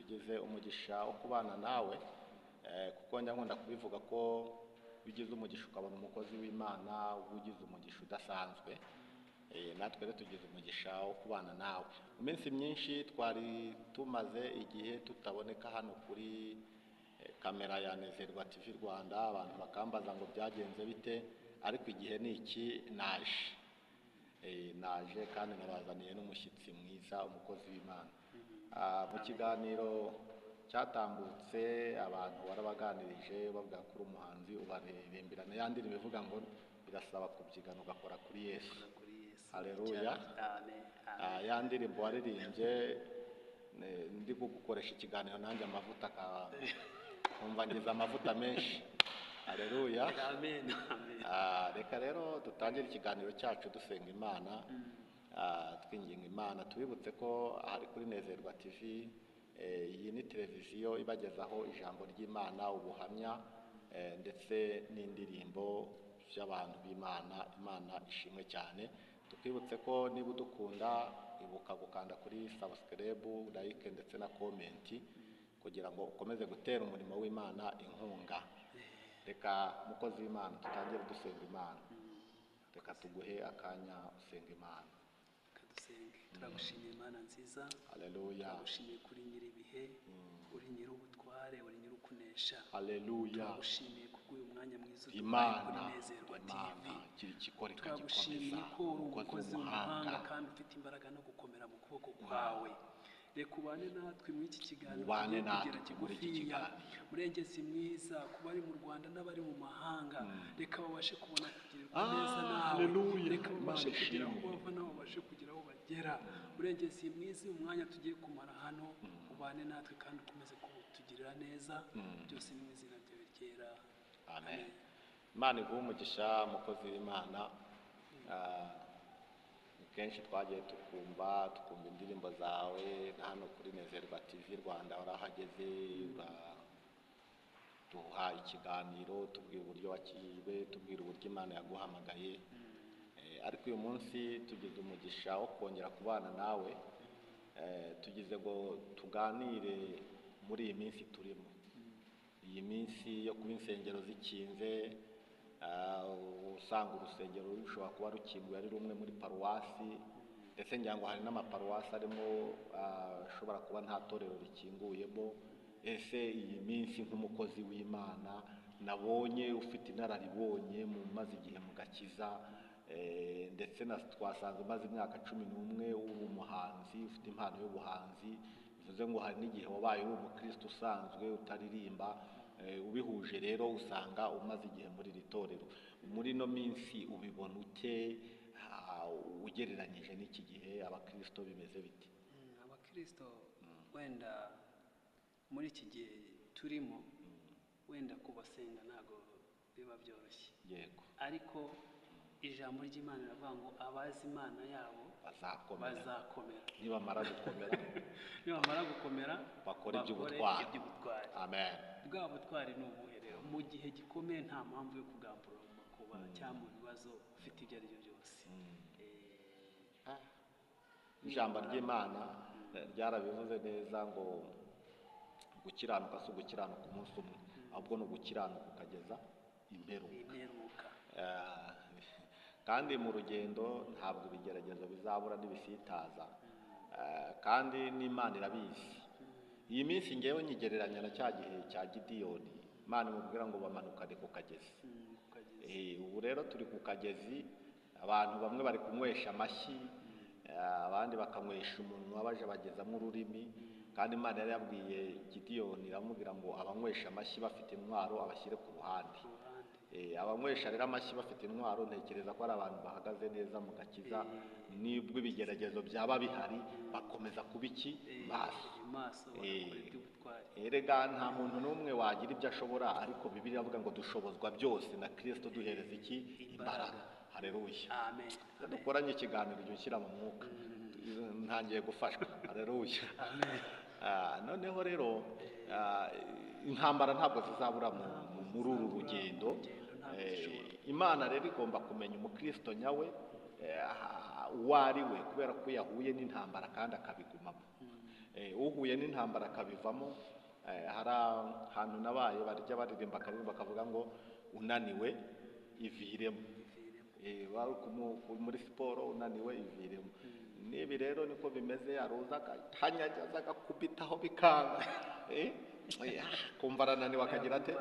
tugize umugisha wo kubana nawe kuko njya nkunda kubivuga ko bigize umugisha ukabona umukozi w'Imana ugize umugisha udasanzwe. Natwe rero tugize umugisha wo kubana nawe. Mu minsi myinshi twari tumaze igihe tutaboneka hano kuri kamera ya Nezerwa TV Rwanda, abantu bakambaza ngo byagenze bite, ariko igihe ni iki naje kandi nabazaniye n'umushyitsi mwiza, umukozi w'Imana. Mu kiganiro cyatambutse abantu warabaganirije bavuga kuri umuhanzi ubaririmbirana yandi bivuga ngo birasaba kubyigana ugakora kuri Yesu. Haleluya. Ya ndirimbo waririmbye ndi gukoresha ikiganiro nanjye amavuta kumva ngize amavuta menshi. Haleluya. Amen. Reka rero dutangire ikiganiro cyacu dusenga Imana, twinginga Imana. Tubibutse ko ari kuri Nezerwa TV, iyi ni televiziyo ibagezaho ijambo ry'Imana, ubuhamya ndetse n'indirimbo by'abantu b'Imana. Imana ishimwe cyane. Tukibutse ko niba udukunda ibuka gukanda kuri subscribe, like ndetse na comment kugira ngo ukomeze gutera umurimo w'Imana inkunga. Reka mukozi w'Imana tutangire dusenga Imana. Reka tuguhe akanya usenga Imana. Turagushimiye Imana nziza. Haleluya. Turagushimiye kuri nyiribihe, uri nyir'ubutware, uri nyir'ukunesha. Haleluya. Turagushimiye kubw'uyu mwanya mwiza Imana kuri Nezerwa TV. kiri kikora Turagushimiye ko uri umukozi w'umuhanga kandi ufite imbaraga no gukomera mu kuboko kwawe. Reka ubane natwe muri iki kiganiro, ubane natwe kugera kigufiya, murengezi mwiza, kuba ari mu Rwanda n'abari mu mahanga. Reka babashe kubona kugirirwa neza nawe. Reka babashe kugira aho bava nabo babashe kugira aho bagera. Murengezi mwiza, umwanya tugiye kumara hano ubane natwe kandi ukomeze kutugirira neza. Byose ni mu izina ryawe ryera. Amen. Imana iguhe umugisha mukozi w'Imana. Kenshi twagiye tukumva indirimbo zawe hano kuri Nezerwa TV Rwanda, warahageze duha ikiganiro tubwira uburyo wakiriwe, tubwira uburyo Imana yaguhamagaye. Ariko uyu munsi tugize umugisha wo kongera kubana nawe, tugize ngo tuganire muri iyi minsi turimo, iyi minsi yo kuba insengero zikinze. Usanga urusengero rushobora kuba rukinguye ari rumwe muri paruwasi, ndetse ngira ngo hari n'amaparuwasi arimo ashobora kuba nta torero rikinguyemo. Ese iyi minsi nk'umukozi w'Imana nabonye ufite inararibonye mu maze igihe mu gakiza, ndetse twasanze umaze imyaka 11 uri umuhanzi ufite impano y'ubuhanzi, bivuze ngo hari n'igihe wabaye uri umukristo usanzwe utaririmba. Ubihuje rero usanga umaze igihe muri iri torero. Muri no minsi ubibona ute ugereranyije n'iki gihe abakristo bimeze bite? Abakristo wenda muri iki gihe turimo, wenda kubasenga ntago biba byoroshye. Yego. Ariko ijambo ry'Imana riravuga ngo abazi Imana yabo bazakomera. Nibamara gukomera bakora iby'ubutwari. Amen. Bwa butwari ni ubuherero mu gihe gikomeye, nta mpamvu yo kugambura kuba cyangwa mu bibazo ufite ibyo ari byo byose. Ijambo ry'Imana ryarabivuze neza ngo gukiranuka si ugukiranuka umunsi umwe, ahubwo ni ugukiranuka ukageza imperuka. Kandi mu rugendo ntabwo ibigeragezo bizabura n'ibisitaza, kandi n'Imana irabizi. Iyi minsi ngewe nyigereranya na cya gihe cya Gidiyoni, Imana imubwira ngo bamanukane ku kagezi. Ubu rero turi ku kagezi, abantu bamwe bari kunywesha amashyi, abandi bakanywesha umunwa baje bagezamo ururimi. Kandi Imana yari yabwiye Gidiyoni, iramubwira ngo abanywesha amashyi bafite intwaro abashyire ku ruhande. Abanywesha rero amashyi bafite intwaro, ntekereza ko ari abantu bahagaze neza mu gakiza. Nibwo ibigeragezo byaba bihari bakomeza kuba maso. Erega nta muntu n'umwe wagira ibyo ashobora, ariko Bibiliya iravuga ngo dushobozwa byose na Kristo duhereza imbaraga. Haleluya. Amen. Dukoranye ikiganiro ujye ushyira mu mwuka, ntangiye gufashwa. Haleluya. Amen. Noneho rero intambara ntabwo zizabura muri uru rugendo. Imana rero igomba kumenya umukristo nyawe uwo ari we, kubera ko yahuye n'intambara kandi akabigumamo. uhuye n'intambara akabivamo. Hari ahantu nabaye barya baririmba akaririmba bakavuga ngo unaniwe iviremo. Muri siporo unaniwe iviremo. Nibi rero niko bimeze, yaruza akanyanyaza agakubitaho bikanga, kumva arananiwe akagira ate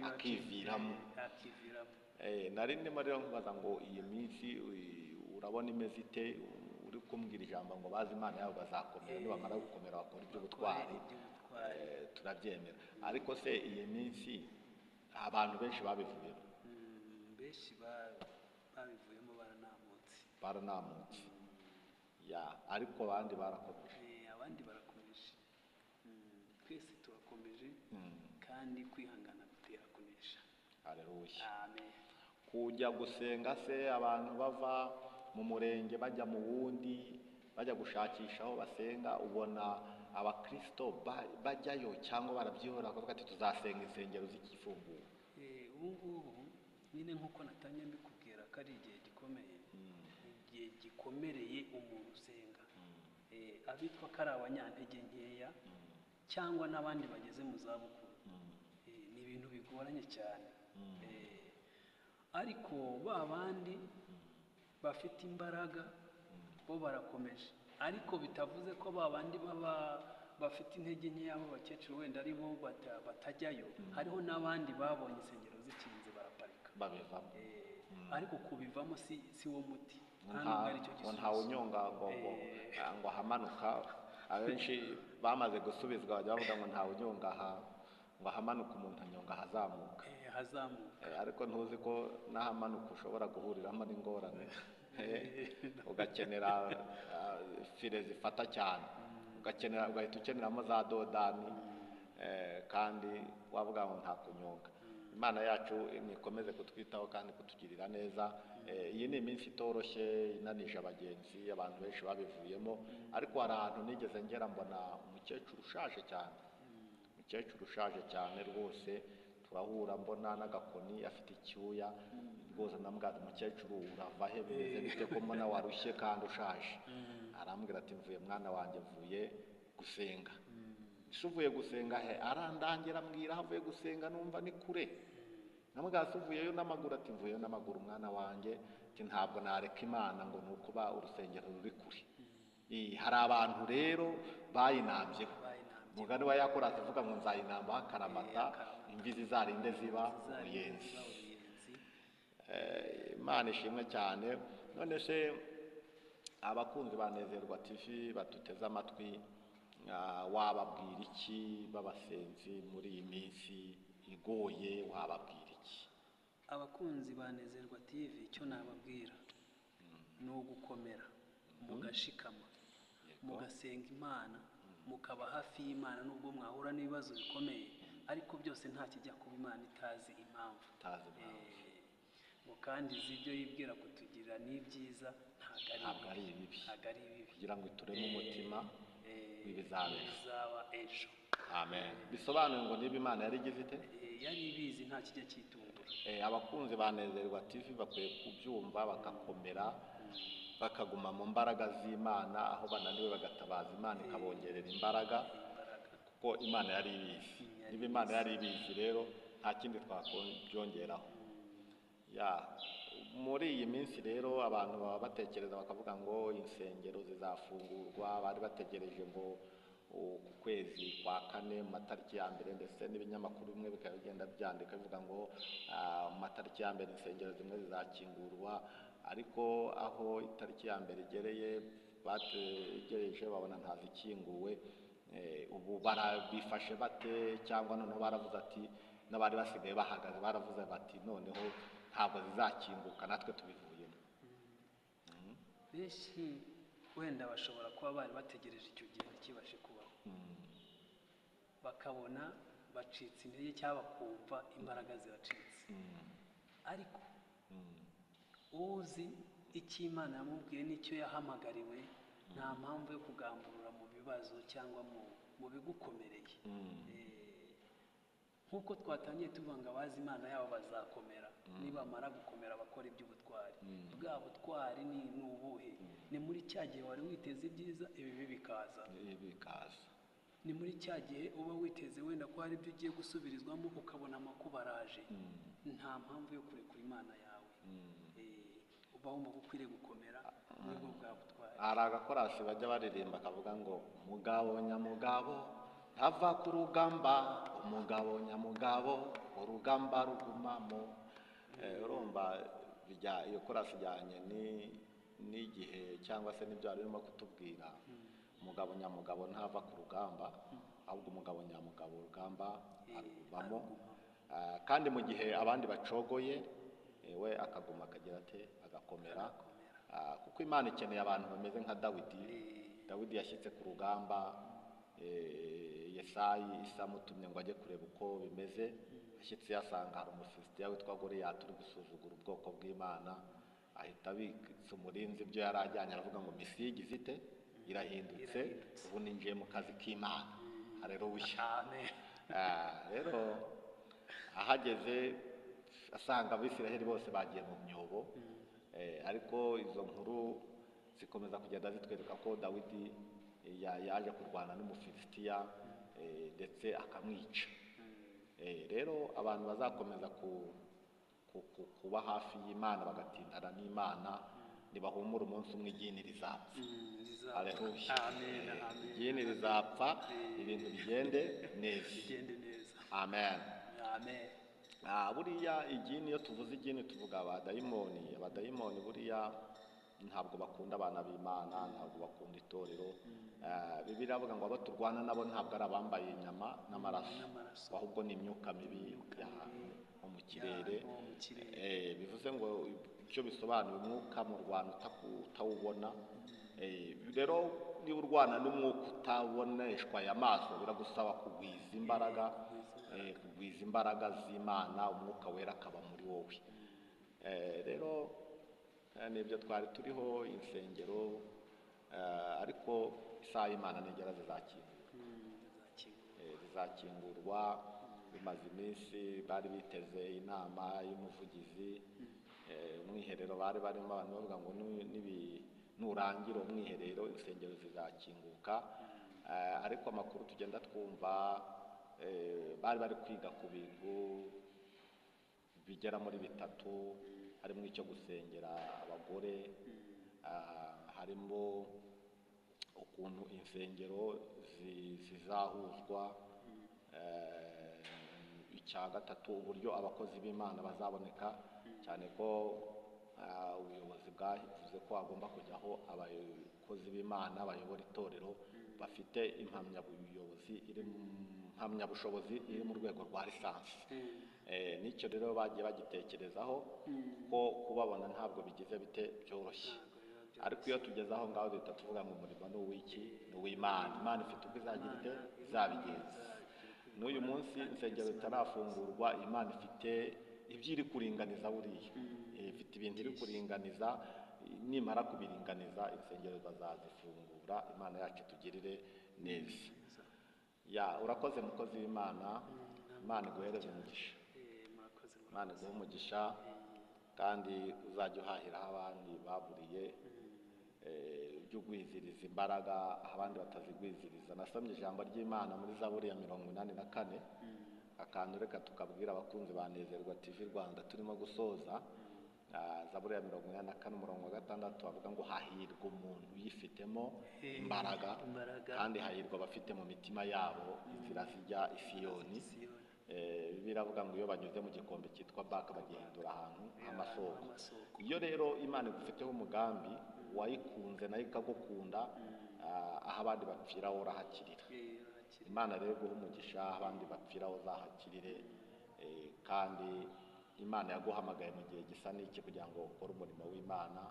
akiviramo. Nari ndimo rero nkubaza ngo iyi minsi urabona imeze ite? Uri kumbwira ijambo ngo bazi Imana yabo bazakomera, nibamara gukomera bakora iby'ubutwari, turabyemera. Ariko se iyi minsi abantu benshi babivuyemo, benshi babivuyemo baranamutse, ariko abandi barakomeje. Abandi barakomeje, twese turakomeje, kandi kwihangana bitera kunesha. Haleluya. Amen. Kujya gusenga se abantu bava mu murenge bajya mu wundi bajya gushakisha aho basenga, ubona abakristo bajyayo cyangwa barabyihora kuvuga ati tuzasenga insengero z'ikifunguye? Ubu nyine nk'uko natangiye mbikubwira ko ari igihe gikomeye, igihe gikomereye umuntu usenga. Abitwa ko ari abanyantege nkeya cyangwa n'abandi bageze mu zabukuru, ni ibintu bigoranye cyane. Ariko ba bandi bafite imbaraga bo barakomeje, ariko bitavuze ko ba bandi bafite intege nkeya b'abakecuru wenda ari bo batajyayo. Hariho n'abandi babonye insengero zikinze baraparika babivamo. Ariko kubivamo si wo muti, ntawe unyonga ngo ahamanuka. Abenshi bamaze gusubizwa bajya bavuga ngo ntawe unyonga ngo ahamanuka, umuntu anyonga ahazamuka. Ariko ntuzi ko n'ahamanuka ushobora guhuriramo n'ingorane, ugakenera file zifata cyane, ugahita ukeneramo za dodani, kandi wavuga ngo nta kunyonga. Imana yacu nikomeze kutwitaho kandi kutugirira neza. Iyi ni iminsi itoroshye inanije abagenzi, abantu benshi babivuyemo. Ariko hari ahantu nigeze ngera mbona umukecuru ushaje cyane rwose, turahura mbona n'agakoni afite icyuya rwose. ndamubwira umukecuru urava he, bimeze bite ko mbona warushye kandi ushaje? Arambwira ati mvuye mwana wanjye, mvuye gusenga. Uvuye gusenga he? Arandangira ambwira aho avuye gusenga, numva ni kure. Namubwira uvuyeyo n'amaguru? Ati mvuyeyo n'amaguru mwana wanjye, ati ntabwo nareka Imana ngo ni ukuba urusengero ruri kure. Hari abantu rero bayinambyeho. Umugani wa Yakobo avuga ngo nzayinambaho akaramata, imvi zizarinde ziba uruyenzi. Imana ishimwe cyane. None se abakunzi ba Nezerwa TV batuteze amatwi, wababwira iki b'abasenzi muri iyi minsi igoye? Wababwira iki abakunzi ba Nezerwa TV? Icyo nababwira ni ugukomera, mugashikama, mugasenga Imana, mukaba hafi y'Imana. Nubwo mwahura n'ibibazo bikomeye, ariko byose nta kijya kuba Imana itazi impamvu. Kandi ibyo yibwira kutugirira ni byiza, ntabwo ari bibi, kugira ngo itureme umutima w'ibizaba ejo. Amen. Bisobanuye ngo niba Imana yari igize ite, yari ibizi, nta kijya cyitungura. Abakunzi ba Nezerwa TV bakwiye kubyumva, bagakomera, bakaguma mu mbaraga z'Imana. Aho bananiwe bagatabaza Imana ikabongerera imbaraga, kuko Imana yari ibizi. Niba Imana yari ibizi rero nta kindi twakongereraho. Muri iyi minsi rero abantu baba batekereza bakavuga ngo insengero zizafungurwa. Bari bategereje ngo ku kwezi kwa kane mu matariki ya mbere, ndetse n'ibinyamakuru bimwe bikaba bigenda byandika bivuga ngo mu matariki ya mbere insengero zimwe zizakingurwa. Ariko aho itariki ya mbere igereye bategereje babona ntazikinguwe. Ubu barabifashe bate? Cyangwa noneho baravuze ati, n'abari basigaye bahagaze baravuze bati noneho ntabwo zizakinguka, natwe tubivuyemo. Benshi wenda bashobora kuba bari bategereje icyo gihe ntikibashe kubaho, bakabona bacitse intege cyangwa bakumva imbaraga ziracitse. Ariko uzi icyo Imana yamubwiye n'icyo yahamagariwe, nta mpamvu yo kugamburura mu bibazo cyangwa mu bigukomereye. Nk'uko twatangiye tuvuga ngo abazi Imana yabo bazakomera, nibamara gukomera bakora iby'ubutwari. Bwa butwari ni ubuhe? Ni muri cya gihe wari witeze ibyiza, ibibi bikaza. ni muri cya gihe uba witeze wenda ko hari ibyo ugiye gusubirizwamo ukabona amakuba araje, nta mpamvu yo kurekura Imana yawe. Uba wumva ko ukwiriye gukomera nibwo bwagutwara. hari agakorasi bajya baririmba kavuga ngo umugabo nyamugabo ntava ku rugamba, umugabo nyamugabo urugamba rugumamo. Urumva iyo korasi ijyanye n'igihe cyangwa se n'ibyo barimo kutubwira. Umugabo nyamugabo ntava ku rugamba, ahubwo umugabo nyamugabo urugamba arugumamo. Kandi mu gihe abandi bacogoye, we akaguma akagira ate, agakomera. Kuko Imana ikeneye abantu bameze nka Dawidi. Dawidi yashyitse ku rugamba, Yesayi isamutumye ngo ajye kureba uko bimeze. Ashyitse yasanga hari umufilisitiya witwa Goliyati uri gusuzugura ubwoko bw'Imana, ahita abitsa umurinzi ibyo yari ajyanye, aravuga ngo misiyo igize ite, irahindutse, ubu ninjiye mu kazi k'Imana. Haleluya. Rero ahageze asanga Abisiraheli bose bagiye mu myobo, ariko izo nkuru zikomeza kugenda zitwereka ko Dawidi yaje kurwana n'umufilisitiya ndetse akamwica. Rero abantu bazakomeza kuba hafi y'Imana bagatindana n'Imana, ntibahumura umunsi umwe igini rizapfa. Haleluya. Igini rizapfa, ibintu bigende neza. Amen. Buriya igini, iyo tuvuze igini tuvuga abadayimoni buriya ntabwo bakunda abana b'Imana, ntabwo bakunda itorero. Bibiliya avuga ngo abo turwana nabo ntabwo ari abambaye inyama n'amaraso, ahubwo ni imyuka mibi yo mu kirere. Bivuze ngo icyo bisobanuye, umwuka mu Rwanda utawubona. Rero niba urwana n'umwuka utaboneshwa aya maso, biragusaba kugwiza imbaraga z'Imana, umwuka wera akaba muri wowe. Rero nibyo twari turiho insengero, ariko isaha y'Imana nigera zizakingurwa. Bimaze iminsi bari biteze inama y'umuvugizi, umwiherero bari barimo abantu bavuga ngo nurangira umwiherero insengero zizakinguka. Ariko amakuru tugenda twumva, bari kwiga ku bintu bigera muri 3, harimo icyo gusengera abagore, harimo ukuntu insengero zizahuzwa, icya 3 uburyo abakozi b'Imana bazaboneka, cyane ko ubuyobozi bwavuze ko hagomba kujyaho abakozi b'Imana bayobora itorero bafite impamyabushobozi iri mu rwego rwa lisansi. N'icyo rero bagiye bagitekerezaho, ko kubabona ntabwo bigize bite byoroshye. Ariko iyo tugeze aho ngaho duhita tuvuga ngo umurimo ni uw'iki? Ni uw'Imana. Imana ifite uko izabigenza. N'uyu munsi insengero zitarafungurwa, Imana ifite ibyo iri kuringaniza. Buriya ifite ibintu iri kuringaniza, nimara kubiringaniza insengero bazazifungura. Imana yacu tugirire neza. Urakoze mukozi w'Imana. Imana iguhereze umugisha. Imana iguhe umugisha, kandi uzajya uhahiraho abandi baburiye, ujye ugwiziriza imbaraga abandi batazigwiziriza. Nasomye ijambo ry'Imana muri Zaburi ya 84, akantu reka tukabwira abakunzi ba Nezerwa TV Rwanda turimo gusoza. Zaburi ya 84 umurongo wa 6 avuga ngo hahirwa umuntu uyifitemo imbaraga, kandi hahirwa abafite mu mitima yabo inzira zijya i Siyoni. Biravuga ngo iyo banyuze mu gikombe cyitwa Baka bagihindura ahantu h'amasoko. Iyo rero Imana igufiteho umugambi, wayikunze nayo ikagukunda, aho abandi bapfira wowe urahakirira. Imana rero guha umugisha, abandi bapfira wowe uzahakirire. Kandi Imana yaguhamagaye mu gihe gisa n'iki kugira ngo ukore umurimo w'Imana,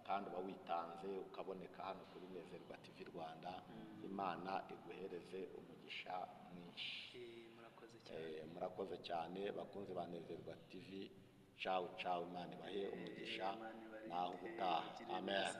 kandi uba witanze ukaboneka hano kuri Nezerwa TV Rwanda. Imana iguhereze umugisha mwinshi. Murakoze cyane bakunzi ba Nezerwa TV. Ciao ciao, Imana ibahe umugisha naho ubutaha. Amen.